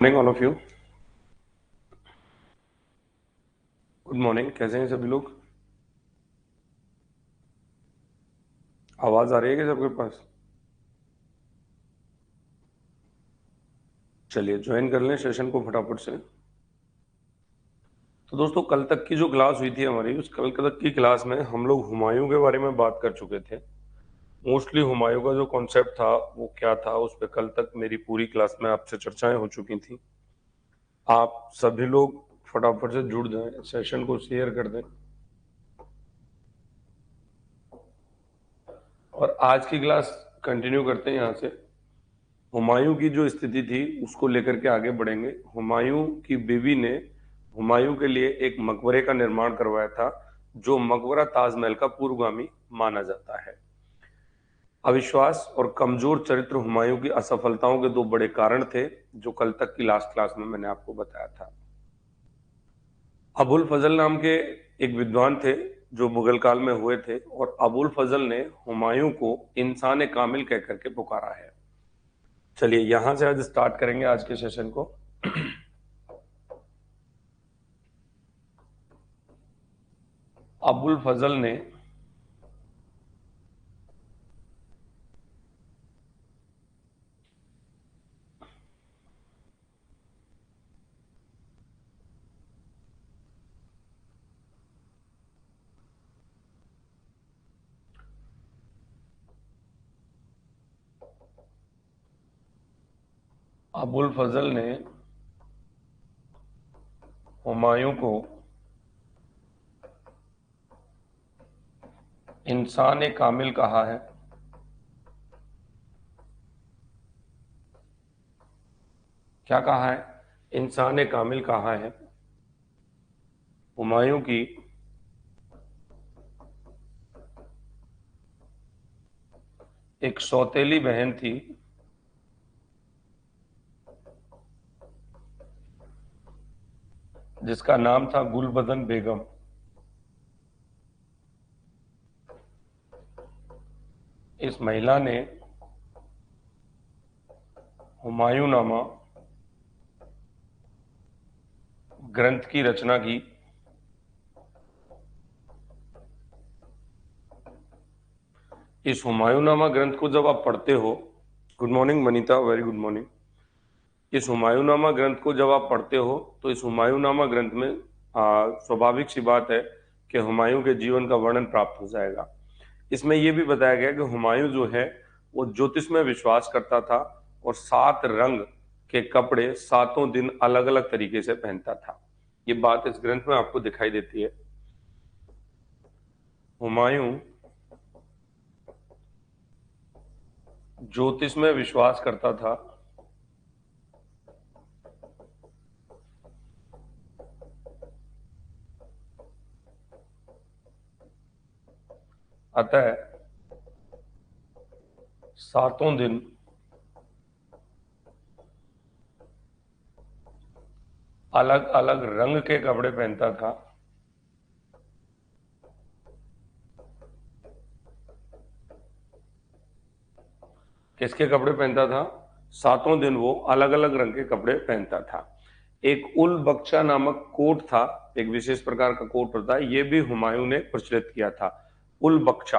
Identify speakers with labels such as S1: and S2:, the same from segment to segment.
S1: Morning all of you. Good morning. कैसे हैं सभी लोग? आवाज आ रही है क्या सबके पास? चलिए ज्वाइन कर लें सेशन को फटाफट से। तो दोस्तों, कल तक की जो क्लास हुई थी हमारी, उस कल तक की क्लास में हम लोग हुमायूं के बारे में बात कर चुके थे। मोस्टली हुमायूं का जो कॉन्सेप्ट था वो क्या था, उस पर कल तक मेरी पूरी क्लास में आपसे चर्चाएं हो चुकी थी। आप सभी लोग फटाफट से जुड़ जाएं, सेशन को शेयर कर दें। और आज की क्लास कंटिन्यू करते हैं यहाँ से। हुमायूं की जो स्थिति थी उसको लेकर के आगे बढ़ेंगे। हुमायूं की बीवी ने हुमायूं के लिए एक मकबरे का निर्माण करवाया था, जो मकबरा ताजमहल का पूर्वगामी माना जाता है। अविश्वास और कमजोर चरित्र हुमायूं की असफलताओं के दो बड़े कारण थे, जो कल तक की लास्ट क्लास में मैंने आपको बताया था। अबुल फजल नाम के एक विद्वान थे जो मुगल काल में हुए थे, और अबुल फजल ने हुमायूं को इंसान कामिल कह करके पुकारा है। चलिए यहां से आज स्टार्ट करेंगे आज के सेशन को। अबुल फजल ने अबुल फजल ने हुमायूं को इंसान कामिल कहा है। क्या कहा है? इंसान कामिल कहा है। हुमायूं की एक सौतेली बहन थी, जिसका नाम था गुलबदन बेगम। इस महिला ने हुमायूंनामा ग्रंथ की रचना की। इस हुमायूंनामा ग्रंथ को जब आप पढ़ते हो, good morning Vanita, very good morning. इस हुमायूंनामा ग्रंथ को जब आप पढ़ते हो तो इस हुमायूंनामा ग्रंथ में स्वाभाविक सी बात है कि हुमायूं के जीवन का वर्णन प्राप्त हो जाएगा। इसमें यह भी बताया गया कि हुमायूं जो है वो ज्योतिष में विश्वास करता था, और 7 रंग के कपड़े 7 दिन अलग अलग तरीके से पहनता था। ये बात इस ग्रंथ में आपको दिखाई देती है। हुमायूं ज्योतिष में विश्वास करता था, अतः 7 दिन अलग अलग रंग के कपड़े पहनता था। किसके कपड़े पहनता था? 7 दिन वो अलग अलग रंग के कपड़े पहनता था। एक उल बख्शा नामक कोट था, एक विशेष प्रकार का कोट होता है, ये भी हुमायूं ने प्रचलित किया था। उल बख्शा,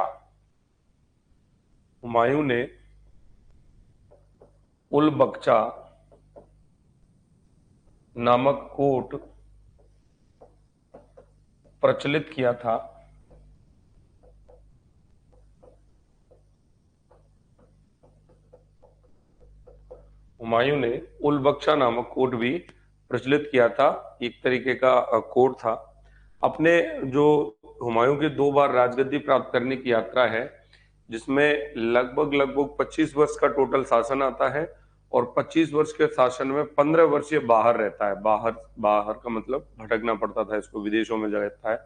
S1: हुमायूं ने उल बख्शा नामक कोट प्रचलित किया था। हुमायूं ने उल बख्शा नामक कोट भी प्रचलित किया था, एक तरीके का कोट था। अपने जो हुमायूं की 2 बार राजगद्दी प्राप्त करने की यात्रा है, जिसमें लगभग लगभग 25 वर्ष का टोटल शासन आता है, और 25 वर्ष के शासन में 15 वर्ष ये बाहर रहता है। बाहर बाहर का मतलब भटकना पड़ता था इसको, विदेशों में रहता है,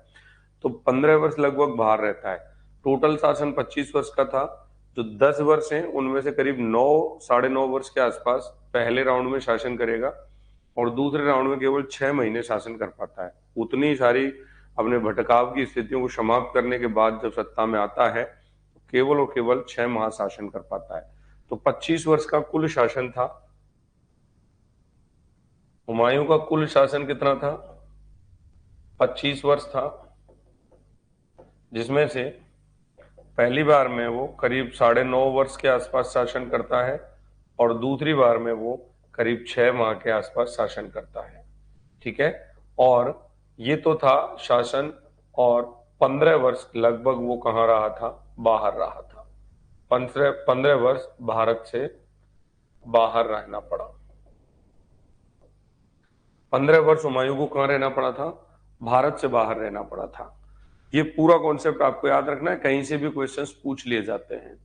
S1: तो 15 वर्ष लगभग बाहर रहता है। टोटल शासन 25 वर्ष का था। जो 10 वर्ष हैं उनमें से करीब 9 साढ़े 9 वर्ष के आसपास पहले राउंड में शासन करेगा, और दूसरे राउंड में केवल 6 महीने शासन कर पाता है। उतनी सारी अपने भटकाव की स्थितियों को समाप्त करने के बाद जब सत्ता में आता है, तो केवल और केवल 6 माह शासन कर पाता है। तो 25 वर्ष का कुल शासन था। हुमायूं का कुल शासन कितना था? 25 वर्ष था, जिसमें से पहली बार में वो करीब 9.5 वर्ष के आसपास शासन करता है और दूसरी बार में वो करीब 6 माह के आसपास शासन करता है। ठीक है। और ये तो था शासन, और 15 वर्ष लगभग वो कहाँ रहा था? बाहर रहा था। 15 वर्ष भारत से बाहर रहना पड़ा। 15 वर्ष हुमायूं को कहाँ रहना पड़ा था? भारत से बाहर रहना पड़ा था। ये पूरा कॉन्सेप्ट आपको याद रखना है, कहीं से भी क्वेश्चंस पूछ लिए जाते हैं।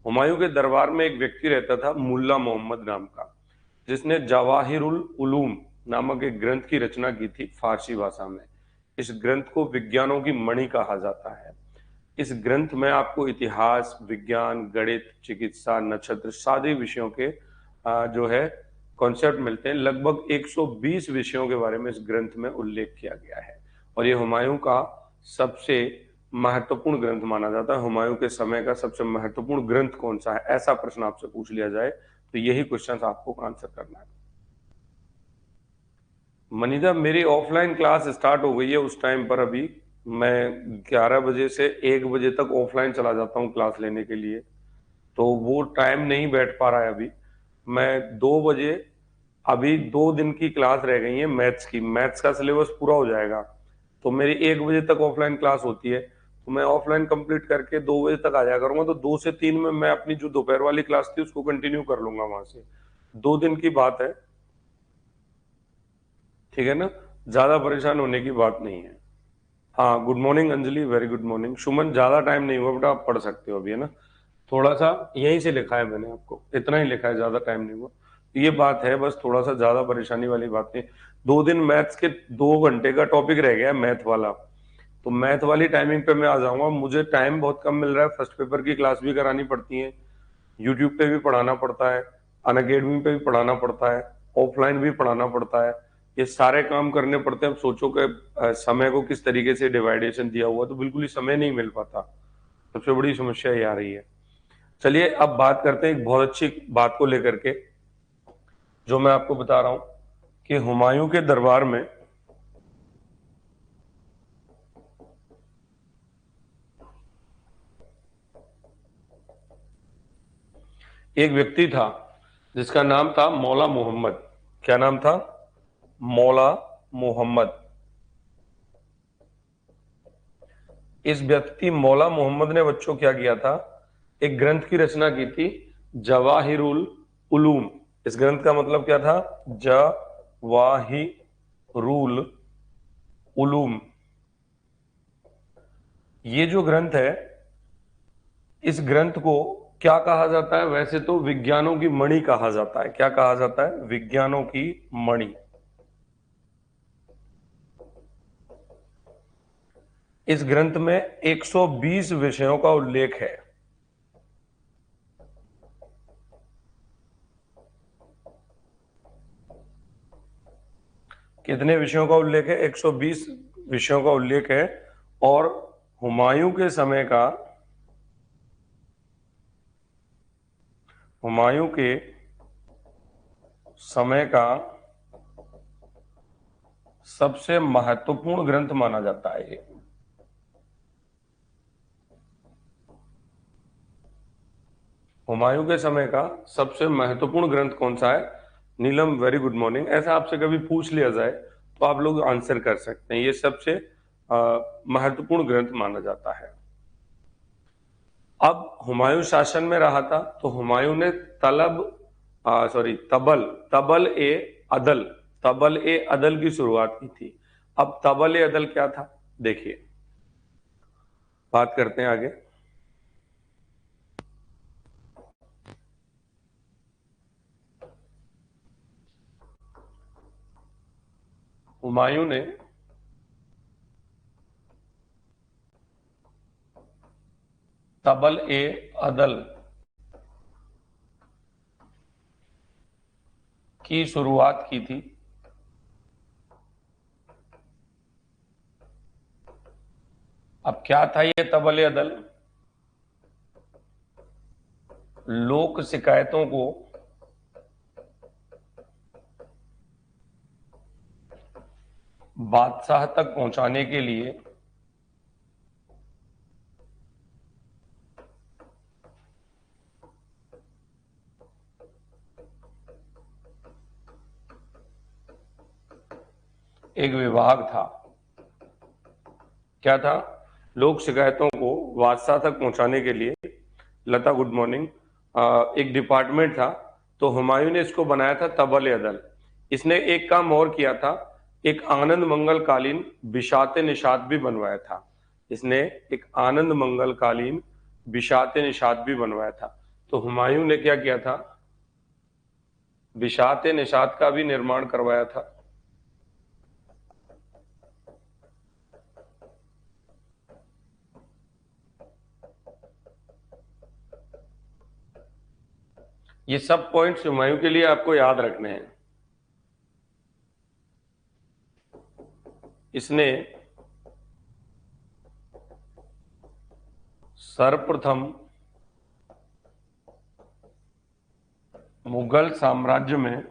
S1: हुमायूं के दरबार में एक व्यक्ति रहता था मुल्ला मोहम्मद नाम का, जिसने जवाहिरुल उलूम नामक एक ग्रंथ की रचना की थी फारसी भाषा में। इस ग्रंथ को विज्ञानों की मणि कहा जाता है। इस ग्रंथ में आपको इतिहास, विज्ञान, गणित, चिकित्सा, नक्षत्र सारे विषयों के जो है कॉन्सेप्ट मिलते हैं। लगभग 120 विषयों के बारे में इस ग्रंथ में उल्लेख किया गया है और ये हुमायूं का सबसे महत्वपूर्ण ग्रंथ माना जाता है। हुमायूं के समय का सबसे महत्वपूर्ण ग्रंथ कौन सा है, ऐसा प्रश्न आपसे पूछ लिया जाए तो यही क्वेश्चन आपको आंसर करना है। मनीजा, मेरी ऑफलाइन क्लास स्टार्ट हो गई है उस टाइम पर। अभी मैं 11 बजे से 1 बजे तक ऑफलाइन चला जाता हूँ क्लास लेने के लिए, तो वो टाइम नहीं बैठ पा रहा है अभी। मैं 2 बजे, अभी 2 दिन की क्लास रह गई है मैथ्स की, मैथ्स का सिलेबस पूरा हो जाएगा तो मेरी 1 बजे तक ऑफलाइन क्लास होती है, तो मैं ऑफलाइन कंप्लीट करके 2 बजे तक आ जाया करूंगा। तो 2 से 3 में मैं अपनी जो दोपहर वाली क्लास थी उसको कंटिन्यू कर लूंगा वहां से। 2 दिन की बात है, ठीक है ना? ज्यादा परेशान होने की बात नहीं है। हाँ, good morning Anjali, very good morning. Suman, ज्यादा टाइम नहीं हुआ बेटा, आप पढ़ सकते हो अभी, है ना? थोड़ा सा यहीं से लिखा है मैंने, आपको इतना ही लिखा है, ज्यादा टाइम नहीं हुआ। ये बात है, बस थोड़ा सा ज्यादा परेशानी वाली बात नहीं। 2 दिन मैथ्स के 2 घंटे का टॉपिक रह गया मैथ वाला, तो मैथ वाली टाइमिंग पे मैं आ जाऊंगा। मुझे टाइम बहुत कम मिल रहा है, फर्स्ट पेपर की क्लास भी करानी पड़ती है, यूट्यूब पे भी पढ़ाना पड़ता है, अनअकैडमी पे भी पढ़ाना पड़ता है, ऑफलाइन भी पढ़ाना पड़ता है। ये सारे काम करने पड़ते हैं। अब सोचो कि समय को किस तरीके से डिवाइडेशन दिया हुआ, तो बिल्कुल ही समय नहीं मिल पाता। सबसे बड़ी समस्या ये आ रही है। चलिए अब बात करते हैं एक बहुत अच्छी बात को लेकर के, जो मैं आपको बता रहा हूं कि हुमायूं के दरबार में एक व्यक्ति था जिसका नाम था मौला मोहम्मद। क्या नाम था? मौला मोहम्मद। इस व्यक्ति मौला मोहम्मद ने बच्चों क्या किया था? एक ग्रंथ की रचना की थी, जवाहिरुल उलूम। इस ग्रंथ का मतलब क्या था? जवाहिरुल उलूम। ये जो ग्रंथ है, इस ग्रंथ को क्या कहा जाता है? वैसे तो विज्ञानों की मणि कहा जाता है। क्या कहा जाता है? विज्ञानों की मणि। इस ग्रंथ में 120 विषयों का उल्लेख है। कितने विषयों का उल्लेख है? 120 विषयों का उल्लेख है। और हुमायूं के समय का, हुमायूं के समय का सबसे महत्वपूर्ण ग्रंथ माना जाता है ये। हुमायूं के समय का सबसे महत्वपूर्ण ग्रंथ कौन सा है? नीलम, वेरी गुड मॉर्निंग। ऐसा आपसे कभी पूछ लिया जाए तो आप लोग आंसर कर सकते हैं, ये सबसे महत्वपूर्ण ग्रंथ माना जाता है। अब हुमायूं शासन में रहा था तो हुमायूं ने तबल तबल ए अदल तबल ए अदल की शुरुआत की थी। अब तबल ए अदल क्या था, देखिए, बात करते हैं आगे। हुमायूं ने तबल ए अदल की शुरुआत की थी। अब क्या था ये तबल ए अदल? लोक शिकायतों को बादशाह तक पहुंचाने के लिए एक विभाग था। क्या था? लोक शिकायतों को बादशाह तक पहुंचाने के लिए, लता गुड मॉर्निंग, एक डिपार्टमेंट था। तो हुमायूं ने इसको बनाया था तबल अदल। इसने एक काम और किया था, एक आनंद मंगल कालीन बिशाते निषाद भी बनवाया था। इसने एक आनंद मंगल कालीन बिशाते निषाद भी बनवाया था। तो हुमायूं ने क्या किया था? बिशाते निषाद का भी निर्माण करवाया था। ये सब पॉइंट्स हुमायूं के लिए आपको याद रखने हैं। इसने सर्वप्रथम मुगल साम्राज्य में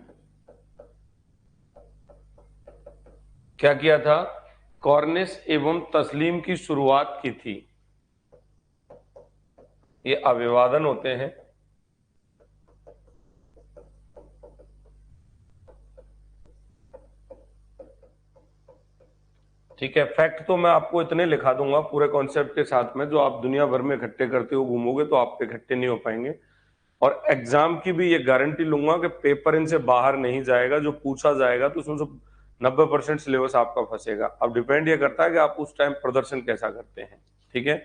S1: क्या किया था? कॉर्निश एवं तस्लीम की शुरुआत की थी। ये अभिवादन होते हैं। ठीक है, फैक्ट तो मैं आपको इतने लिखा दूंगा पूरे कॉन्सेप्ट के साथ में, जो आप दुनिया भर में इकट्ठे करते हो घूमोगे तो आप इकट्ठे नहीं हो पाएंगे। और एग्जाम की भी ये गारंटी लूंगा कि पेपर इनसे बाहर नहीं जाएगा। जो पूछा जाएगा तो उसमें से 90% सिलेबस आपका फंसेगा। अब डिपेंड ये करता है कि आप उस टाइम प्रदर्शन कैसा करते हैं। ठीक है,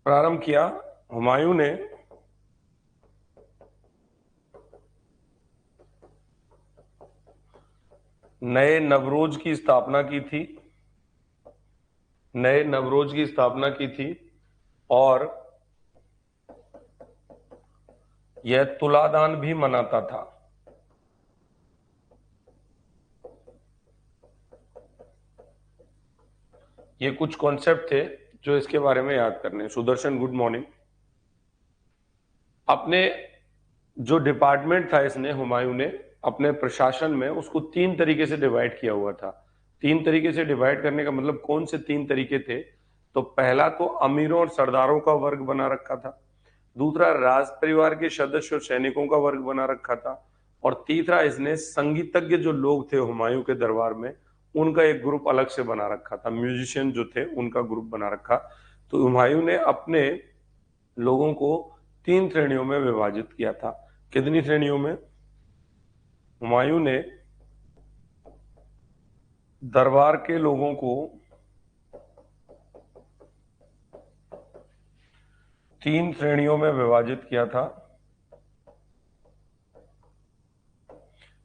S1: प्रारंभ किया हुमायूं ने नए नवरोज की स्थापना की थी। नए नवरोज की स्थापना की थी और यह तुलादान भी मनाता था। ये कुछ कॉन्सेप्ट थे जो इसके बारे में याद करने। Sudarshan good morning. अपने जो डिपार्टमेंट था, इसने हुमायूं ने अपने प्रशासन में उसको 3 तरीके से डिवाइड किया हुआ था। 3 तरीके से डिवाइड करने का मतलब कौन से 3 तरीके थे? तो पहला तो अमीरों और सरदारों का वर्ग बना रखा था। दूसरा राज परिवार के सदस्य और सैनिकों का वर्ग बना रखा था। और तीसरा इसने संगीतज्ञ जो लोग थे हुमायूं के दरबार में, उनका एक ग्रुप अलग से बना रखा था। म्यूजिशियन जो थे उनका ग्रुप बना रखा। तो हुमायूं ने अपने लोगों को 3 श्रेणियों में विभाजित किया था। कितनी श्रेणियों में? हुमायूं ने दरबार के लोगों को 3 श्रेणियों में विभाजित किया था।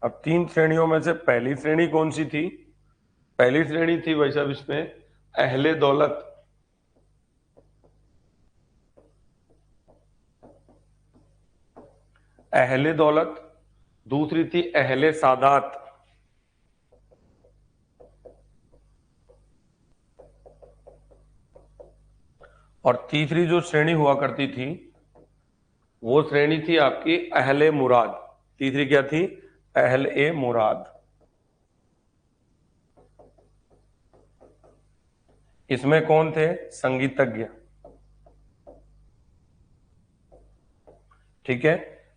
S1: अब 3 श्रेणियों में से पहली श्रेणी कौन सी थी? पहली श्रेणी थी भाई साहब इसमें अहले दौलत। अहले दौलत। दूसरी थी अहले सादात। और तीसरी जो श्रेणी हुआ करती थी वो श्रेणी थी आपकी अहले मुराद। तीसरी क्या थी? अहले मुराद। इसमें कौन थे? संगीतज्ञ। ठीक है,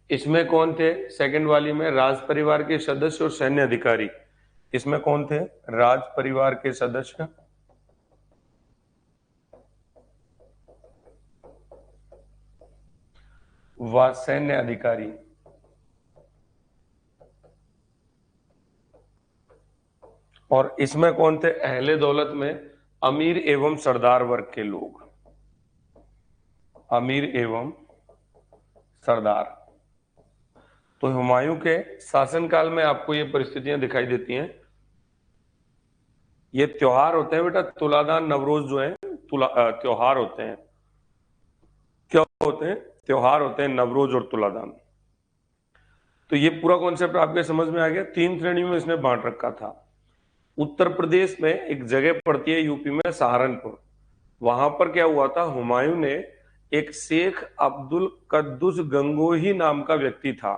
S1: इसमें कौन थे? सेकंड वाली में राज परिवार के सदस्य और सैन्य अधिकारी। इसमें कौन थे? राज परिवार के सदस्य व सैन्य अधिकारी। और इसमें कौन थे? अहले दौलत में अमीर एवं सरदार वर्ग के लोग। अमीर एवं सरदार। तो हुमायूं के शासनकाल में आपको ये परिस्थितियां दिखाई देती हैं। ये त्योहार होते हैं बेटा, तुलादान नवरोज जो है त्योहार होते हैं। क्या होते हैं? त्योहार होते हैं, नवरोज और तुलादान। तो ये पूरा कॉन्सेप्ट आपके समझ में आ गया। 3 श्रेणियों में इसने बांट रखा था। उत्तर प्रदेश में एक जगह पड़ती है यूपी में, सहारनपुर। वहां पर क्या हुआ था? हुमायूं ने एक शेख अब्दुल कद्दुस गंगोही नाम का व्यक्ति था,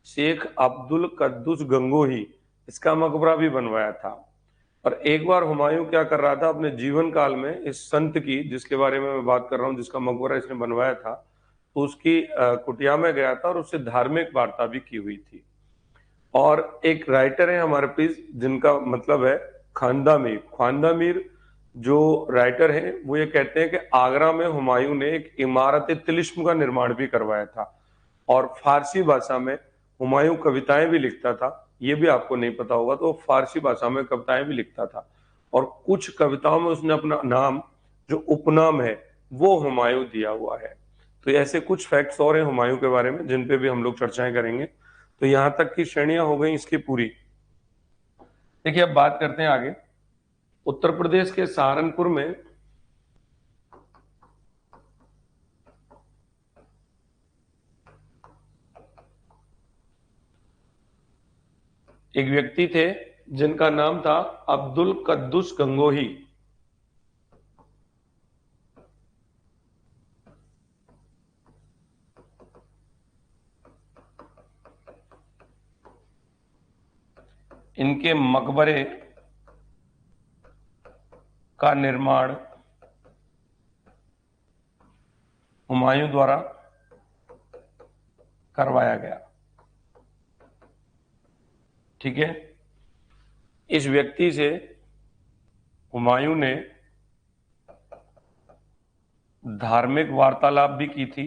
S1: शेख अब्दुल कद्दुस गंगोही, इसका मकबरा भी बनवाया था। और एक बार हुमायूं क्या कर रहा था अपने जीवन काल में, इस संत की जिसके बारे में मैं बात कर रहा हूँ, जिसका मकबरा इसने बनवाया था, तो उसकी कुटिया में गया था और उससे धार्मिक वार्ता भी की हुई थी। और एक राइटर है हमारे पास जिनका मतलब है खानदा मीर। खानदा मीर जो राइटर है वो ये कहते हैं कि आगरा में हुमायूं ने एक इमारत तिलिस्म का निर्माण भी करवाया था। और फारसी भाषा में हुमायूं कविताएं भी लिखता था, ये भी आपको नहीं पता होगा, तो फारसी भाषा में कविताएं भी लिखता था। और कुछ कविताओं में उसने अपना नाम, जो उपनाम है, वो हुमायूं दिया हुआ है। तो ऐसे कुछ फैक्ट्स और हैं हुमायूं के बारे में जिन पे भी हम लोग चर्चाएं करेंगे। तो यहां तक की श्रेणियां हो गई इसकी पूरी। देखिए अब बात करते हैं आगे। उत्तर प्रदेश के सहारनपुर में एक व्यक्ति थे जिनका नाम था अब्दुल कद्दुस गंगोही। इनके मकबरे का निर्माण हुमायूं द्वारा करवाया गया। ठीक है, इस व्यक्ति से हुमायूं ने धार्मिक वार्तालाप भी की थी।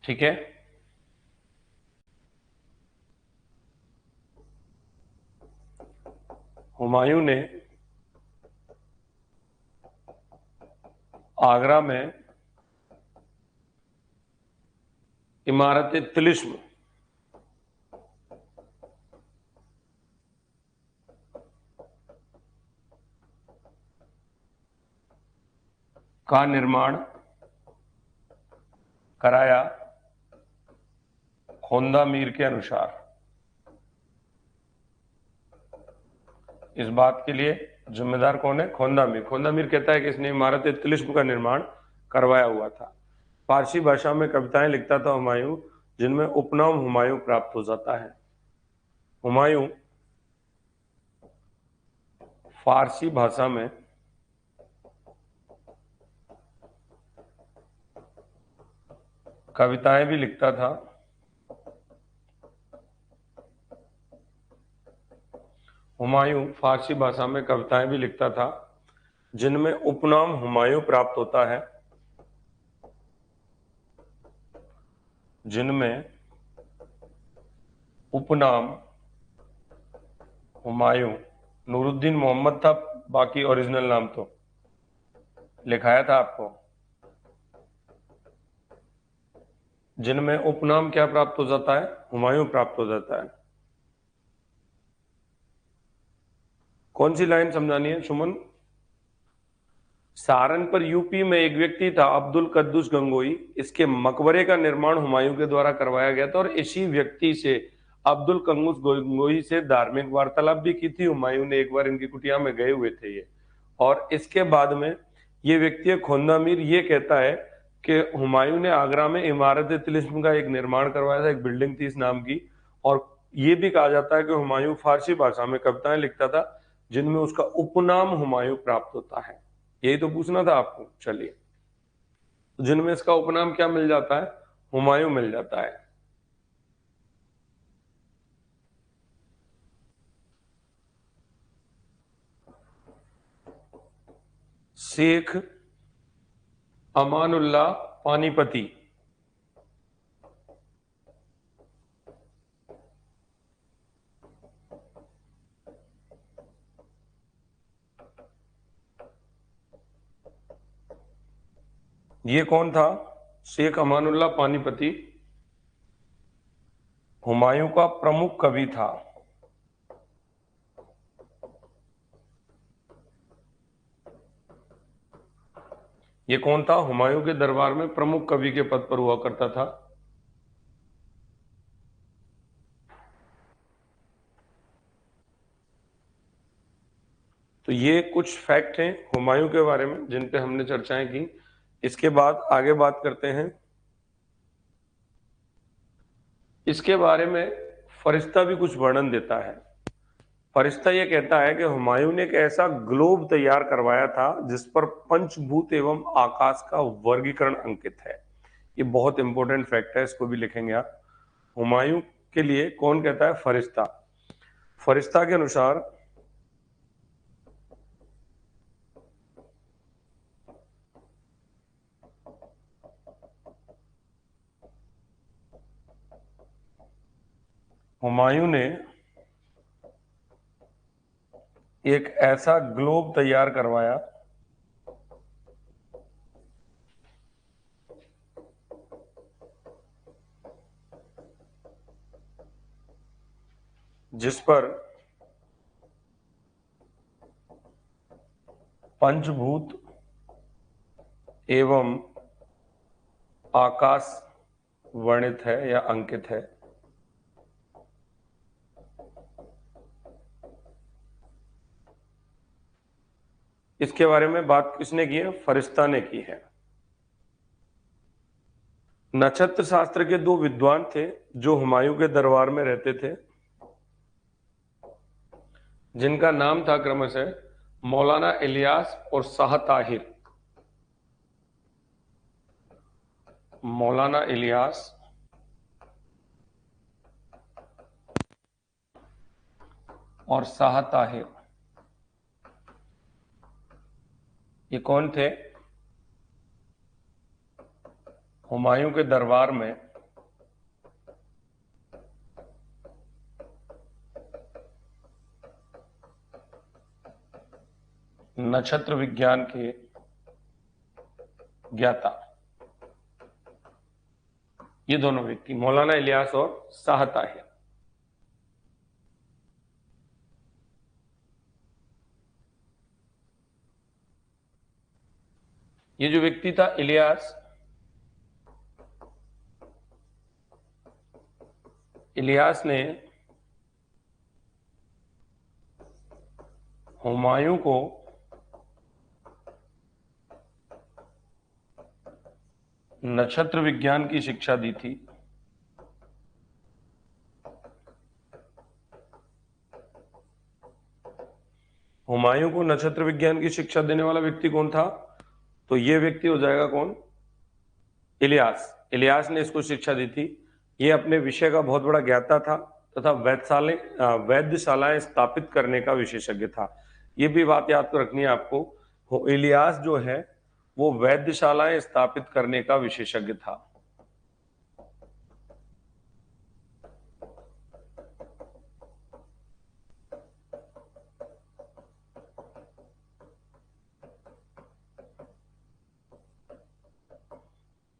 S1: ठीक है, हुमायूं ने आगरा में इमारत तिलिस्म का निर्माण कराया खोंदा मीर के अनुसार। इस बात के लिए जिम्मेदार कौन है? खोंदा मीर। खोंदा मीर कहता है कि इसने इमारत तिलिस्म का निर्माण करवाया हुआ था। फारसी भाषा में कविताएं लिखता था हुमायूं, जिनमें उपनाम हुमायूं प्राप्त हो जाता है। हुमायूं फारसी भाषा में कविताएं भी लिखता था। हुमायूं फारसी भाषा में कविताएं भी लिखता था जिनमें उपनाम हुमायूं प्राप्त होता है, जिनमें उपनाम हुमायूं, नूरुद्दीन मोहम्मद था बाकी ओरिजिनल नाम तो लिखाया था आपको, जिनमें उपनाम क्या प्राप्त हो जाता है? हुमायूं प्राप्त हो जाता है। कौन सी लाइन समझानी है सुमन? सहारनपुर यूपी में एक व्यक्ति था अब्दुल कद्दुस गंगोई, इसके मकबरे का निर्माण हुमायूं के द्वारा करवाया गया था। और इसी व्यक्ति से अब्दुल कद्दुस गंगोई से धार्मिक वार्तालाप भी की थी हुमायूं ने। एक बार इनकी कुटिया में गए हुए थे ये। और इसके बाद में ये व्यक्ति खोंदा मीर ये कहता है कि हुमायूं ने आगरा में इमारत तिलिस्म का एक निर्माण करवाया था, एक बिल्डिंग थी इस नाम की। और ये भी कहा जाता है कि हुमायूं फारसी भाषा में कविताएं लिखता था जिनमें उसका उपनाम हुमायूं प्राप्त होता है। यही तो पूछना था आपको। चलिए, तो जिनमें इसका उपनाम क्या मिल जाता है? हुमायूं मिल जाता है। शेख अमानुल्लाह पानीपती, ये कौन था? शेख अमानुल्लाह पानीपती हुमायूं का प्रमुख कवि था। ये कौन था? हुमायूं के दरबार में प्रमुख कवि के पद पर हुआ करता था। तो ये कुछ फैक्ट हैं हुमायूं के बारे में जिन पे हमने चर्चाएं की। इसके बाद आगे बात करते हैं, इसके बारे में फरिश्ता भी कुछ वर्णन देता है। फरिश्ता ये कहता है कि हुमायूं ने एक ऐसा ग्लोब तैयार करवाया था जिस पर पंचभूत एवं आकाश का वर्गीकरण अंकित है। ये बहुत इंपॉर्टेंट फैक्ट है, इसको भी लिखेंगे आप। हुमायूं के लिए कौन कहता है? फरिश्ता। फरिश्ता के अनुसार हुमायूं ने एक ऐसा ग्लोब तैयार करवाया जिस पर पंचभूत एवं आकाश वर्णित है या अंकित है। इसके बारे में बात किसने की है? फरिश्ता ने की है। नक्षत्र शास्त्र के दो विद्वान थे जो हुमायूं के दरबार में रहते थे, जिनका नाम था क्रमशः मौलाना इलियास और शाह ताहिर। मौलाना इलियास और शाह ताहिर, ये कौन थे? हुमायूं के दरबार में नक्षत्र विज्ञान के ज्ञाता। ये दोनों व्यक्ति मौलाना इलियास और शाह ताहिर। ये जो व्यक्ति था इलियास, इलियास ने हुमायूं को नक्षत्र विज्ञान की शिक्षा दी थी। हुमायूं को नक्षत्र विज्ञान की शिक्षा देने वाला व्यक्ति कौन था? तो ये व्यक्ति हो जाएगा कौन? इलियास। इलियास ने इसको शिक्षा दी थी। ये अपने विषय का बहुत बड़ा ज्ञाता था तथा वैद्यशालाएं स्थापित करने का विशेषज्ञ था। ये भी बात याद रखनी है आपको, इलियास जो है वो वैद्यशालाएं स्थापित करने का विशेषज्ञ था।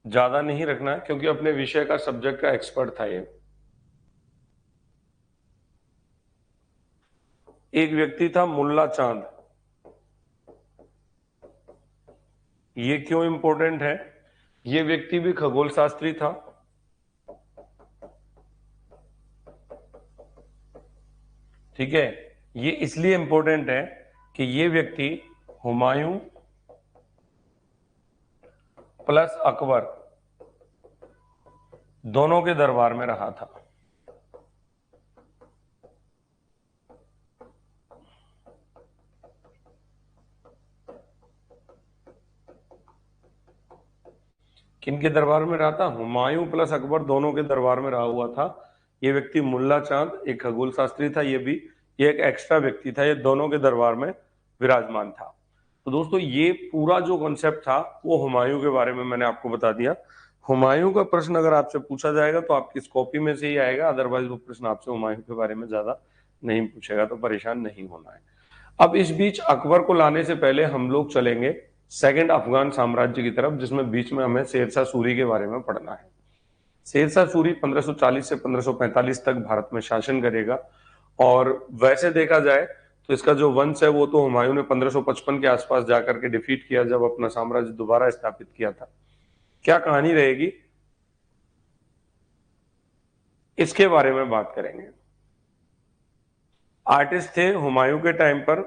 S1: ज्यादा नहीं रखना है क्योंकि अपने विषय का सब्जेक्ट का एक्सपर्ट था ये। एक व्यक्ति था मुल्ला चांद। ये क्यों इंपॉर्टेंट है? ये व्यक्ति भी खगोल शास्त्री था। ठीक है, ये इसलिए इंपॉर्टेंट है कि ये व्यक्ति हुमायूं प्लस अकबर दोनों के दरबार में रहा था। किनके दरबार में रहा था? हुमायूं प्लस अकबर दोनों के दरबार में रहा हुआ था। ये व्यक्ति मुल्ला चांद एक खगोल शास्त्री था, ये एक एक्स्ट्रा व्यक्ति था, ये दोनों के दरबार में विराजमान था। तो दोस्तों ये पूरा जो कॉन्सेप्ट था वो हुमायूं के बारे में मैंने आपको बता दिया। हुमायूं का प्रश्न अगर आपसे पूछा जाएगा तो आपकी इस कॉपी में से ही आएगा, अदरवाइज वो प्रश्न आपसे हुमायूं के बारे में ज्यादा नहीं पूछेगा, तो परेशान नहीं होना है। अब इस बीच अकबर को लाने से पहले हम लोग चलेंगे सेकंड अफगान साम्राज्य की तरफ, जिसमें बीच में हमें शेरशाह सूरी के बारे में पढ़ना है। शेरशाह सूरी 1540 से 1545 तक भारत में शासन करेगा और वैसे देखा जाए तो इसका जो वंश है वो तो हुमायूं ने 1555 के आसपास जाकर के डिफीट किया जब अपना साम्राज्य दोबारा स्थापित किया था। क्या कहानी रहेगी इसके बारे में बात करेंगे। आर्टिस्ट थे हुमायूं के टाइम पर,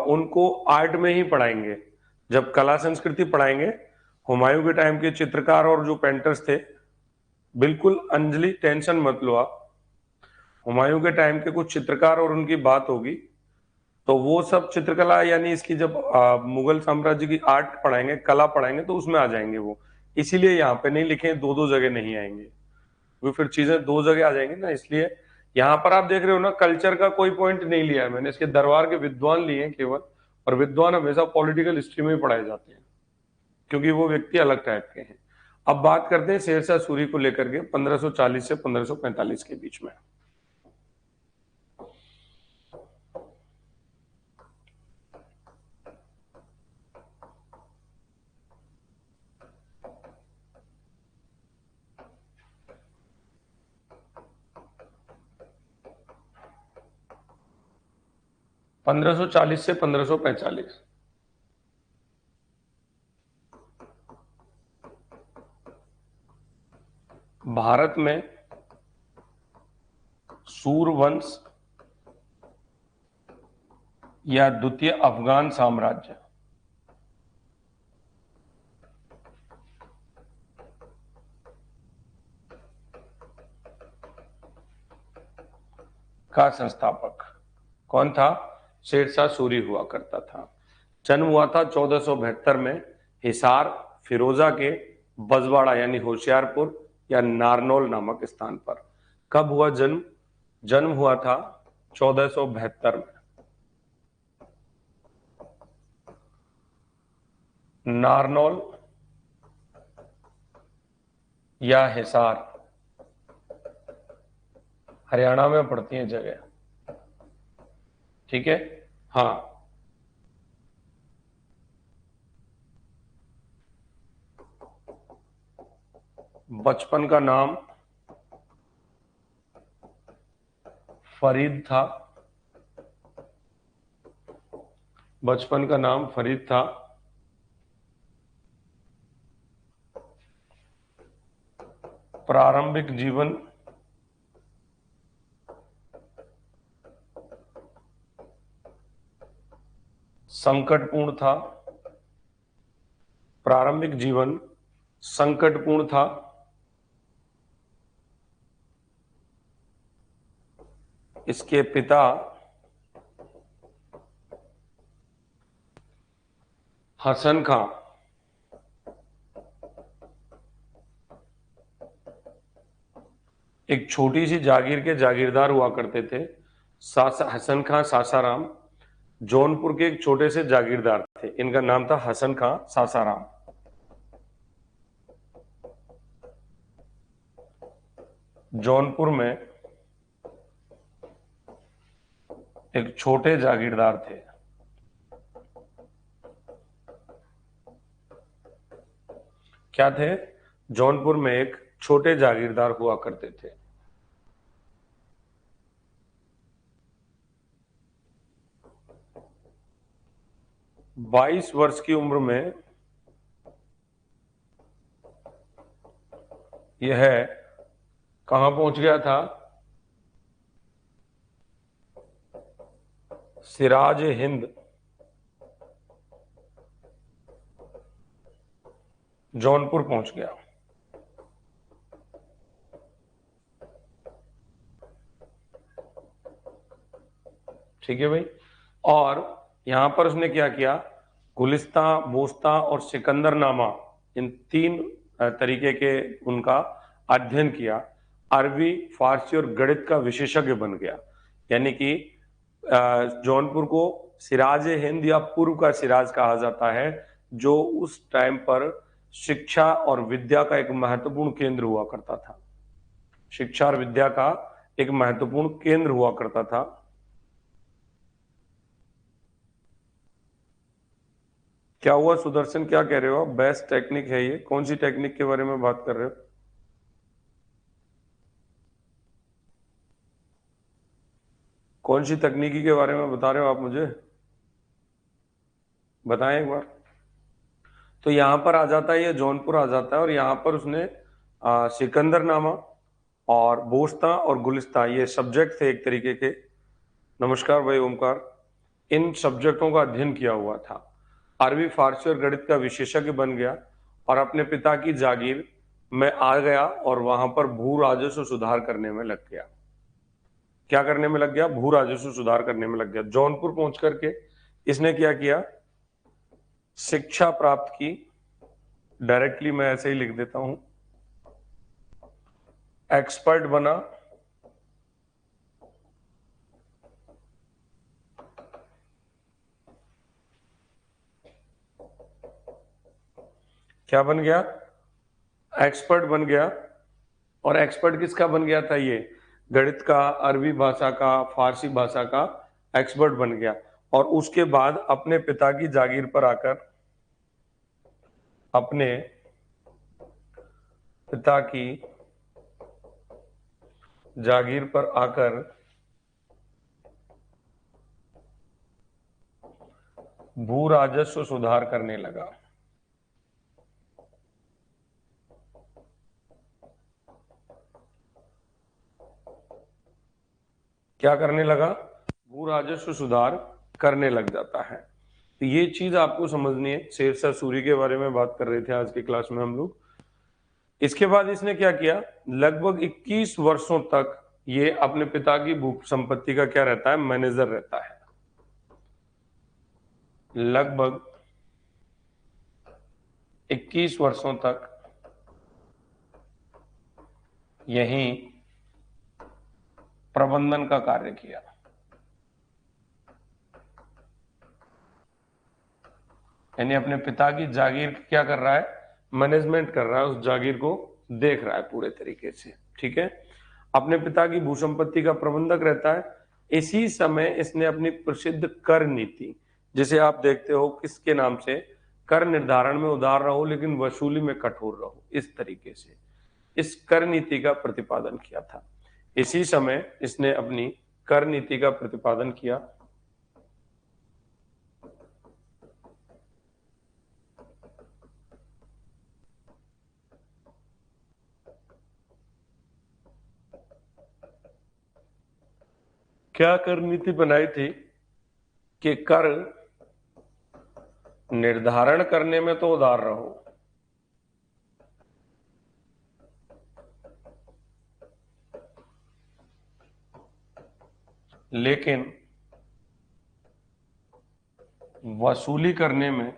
S1: उनको आर्ट में ही पढ़ाएंगे। जब कला संस्कृति पढ़ाएंगे हुमायूं के टाइम के चित्रकार और जो पेंटर्स थे, बिल्कुल अंजलि टेंशन मत लो आप, हुमायूं के टाइम के कुछ चित्रकार और उनकी बात होगी तो वो सब चित्रकला यानी इसकी जब मुगल साम्राज्य की आर्ट पढ़ाएंगे, कला पढ़ाएंगे तो उसमें आ जाएंगे वो। इसीलिए यहाँ पे नहीं लिखे, दो दो जगह नहीं आएंगे, वो फिर चीजें दो जगह आ जाएंगी ना, इसलिए यहाँ पर आप देख रहे हो ना, कल्चर का कोई पॉइंट नहीं लिया है मैंने, इसके दरबार के विद्वान लिए हैं केवल, और विद्वान हमेशा पॉलिटिकल हिस्ट्री में ही पढ़ाए जाते हैं क्योंकि वो व्यक्ति अलग टाइप के हैं। अब बात करते हैं शेरशाह सूरी को लेकर के 1540 से 1545 के बीच में। पंद्रह सौ चालीस से 1545। भारत में सूरवंश या द्वितीय अफगान साम्राज्य का संस्थापक कौन था? शेरशाह सूरी हुआ करता था। जन्म हुआ था 1472 में हिसार फिरोजा के बजवाड़ा यानी होशियारपुर या नारनौल नामक स्थान पर। कब हुआ जन्म? जन्म हुआ था 1472 में। नारनौल या हिसार हरियाणा में पड़ती है जगह, ठीक है। हाँ, बचपन का नाम फरीद था, बचपन का नाम फरीद था। प्रारंभिक जीवन संकटपूर्ण था, प्रारंभिक जीवन संकटपूर्ण था। इसके पिता हसन खां एक छोटी सी जागीर के जागीरदार हुआ करते थे। हसन खां सासाराम जौनपुर के एक छोटे से जागीरदार थे, इनका नाम था हसन खां सासाराम। जौनपुर में एक छोटे जागीरदार थे। क्या थे? जौनपुर में एक छोटे जागीरदार हुआ करते थे। बाईस वर्ष की उम्र में यह कहां पहुंच गया था? सिराज हिंद जौनपुर पहुंच गया। ठीक है भाई। और यहां पर उसने क्या किया? गुलिस्ता, बोस्ता और सिकंदरनामा, इन तीन तरीके के उनका अध्ययन किया। अरबी, फारसी और गणित का विशेषज्ञ बन गया। यानी कि जौनपुर को सिराज हिंद या पूर्व का सिराज कहा जाता है, जो उस टाइम पर शिक्षा और विद्या का एक महत्वपूर्ण केंद्र हुआ करता था। शिक्षा और विद्या का एक महत्वपूर्ण केंद्र हुआ करता था। क्या हुआ सुदर्शन, क्या कह रहे हो आप? बेस्ट टेक्निक है ये? कौन सी टेक्निक के बारे में बात कर रहे हो? कौन सी तकनीकी के बारे में बता रहे हो आप मुझे? बताएं एक बार। तो यहां पर आ जाता है, ये जौनपुर आ जाता है, और यहां पर उसने सिकंदरनामा और बोस्ता और गुलिस्ता, ये सब्जेक्ट थे एक तरीके के। नमस्कार भाई ओमकार। इन सब्जेक्टों का अध्ययन किया हुआ था। अरबी, फारसी और गणित का विशेषज्ञ बन गया और अपने पिता की जागीर में आ गया और वहां पर भू राजस्व सुधार करने में लग गया। क्या करने में लग गया? भू राजस्व सुधार करने में लग गया। जौनपुर पहुंच करके इसने क्या किया? शिक्षा प्राप्त की। डायरेक्टली मैं ऐसे ही लिख देता हूं, एक्सपर्ट बना, क्या बन गया? एक्सपर्ट बन गया। और एक्सपर्ट किसका बन गया था? ये गणित का, अरबी भाषा का, फारसी भाषा का एक्सपर्ट बन गया। और उसके बाद अपने पिता की जागीर पर आकर, अपने पिता की जागीर पर आकर भू राजस्व सुधार करने लगा। क्या करने लगा? भू राजस्व सुधार करने लग जाता है। तो ये चीज आपको समझनी है। शेरशाह सूरी के बारे में बात कर रहे थे आज की क्लास में हम लोग। इसके बाद इसने क्या किया? लगभग 21 वर्षों तक ये अपने पिता की भू संपत्ति का क्या रहता है? मैनेजर रहता है। लगभग 21 वर्षों तक यही प्रबंधन का कार्य किया। यानी अपने पिता की जागीर क्या कर रहा है? मैनेजमेंट कर रहा है, उस जागीर को देख रहा है पूरे तरीके से। ठीक है, अपने पिता की भू संपत्ति का प्रबंधक रहता है। इसी समय इसने अपनी प्रसिद्ध कर नीति, जिसे आप देखते हो किसके नाम से? कर निर्धारण में उदार रहो लेकिन वसूली में कठोर रहो, इस तरीके से इस कर नीति का प्रतिपादन किया था। इसी समय इसने अपनी कर नीति का प्रतिपादन किया। क्या कर नीति बनाई थी? कि कर निर्धारण करने में तो उदार रहो, लेकिन वसूली करने में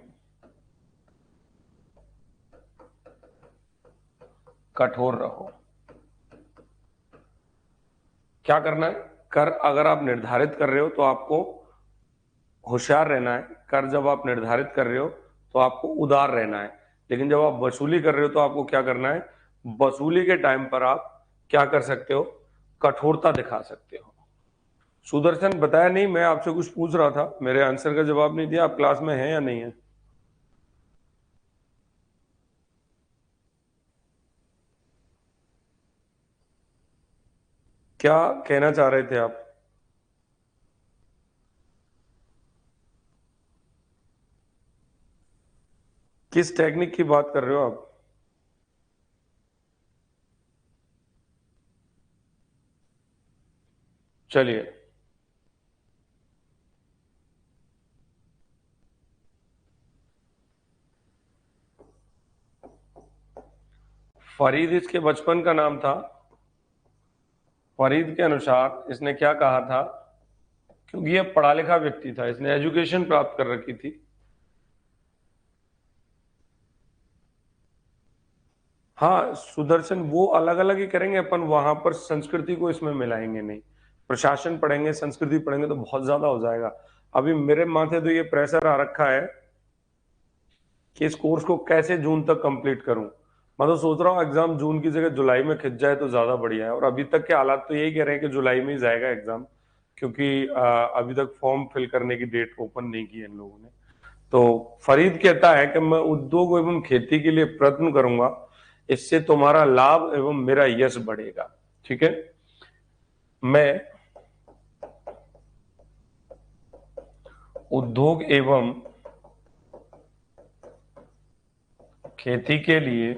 S1: कठोर रहो। क्या करना है? कर अगर आप निर्धारित कर रहे हो तो आपको होशियार रहना है। कर जब आप निर्धारित कर रहे हो तो आपको उदार रहना है। लेकिन जब आप वसूली कर रहे हो तो आपको क्या करना है? वसूली के टाइम पर आप क्या कर सकते हो? कठोरता दिखा सकते हो। सुदर्शन बताया नहीं, मैं आपसे कुछ पूछ रहा था, मेरे आंसर का जवाब नहीं दिया। आप क्लास में हैं या नहीं है? क्या कहना चाह रहे थे आप? किस टेक्निक की बात कर रहे हो आप? चलिए, फरीद इसके बचपन का नाम था। फरीद के अनुसार इसने क्या कहा था? क्योंकि यह पढ़ा लिखा व्यक्ति था, इसने एजुकेशन प्राप्त कर रखी थी। हाँ सुदर्शन, वो अलग अलग ही करेंगे अपन, वहां पर संस्कृति को इसमें मिलाएंगे नहीं। प्रशासन पढ़ेंगे, संस्कृति पढ़ेंगे तो बहुत ज्यादा हो जाएगा। अभी मेरे माथे तो ये प्रेशर आ रखा है कि इस कोर्स को कैसे जून तक कंप्लीट करूं। मैं तो सोच रहा हूँ एग्जाम जून की जगह जुलाई में खिंच जाए तो ज्यादा बढ़िया है। और अभी तक के हालात तो यही कह रहे हैं कि जुलाई में ही जाएगा एग्जाम, क्योंकि अभी तक फॉर्म फिल करने की डेट ओपन नहीं की है इन लोगों ने। तो फरीद कहता है कि मैं उद्योग एवं खेती के लिए प्रयत्न करूंगा, इससे तुम्हारा लाभ एवं मेरा यश बढ़ेगा। ठीक है, मैं उद्योग एवं खेती के लिए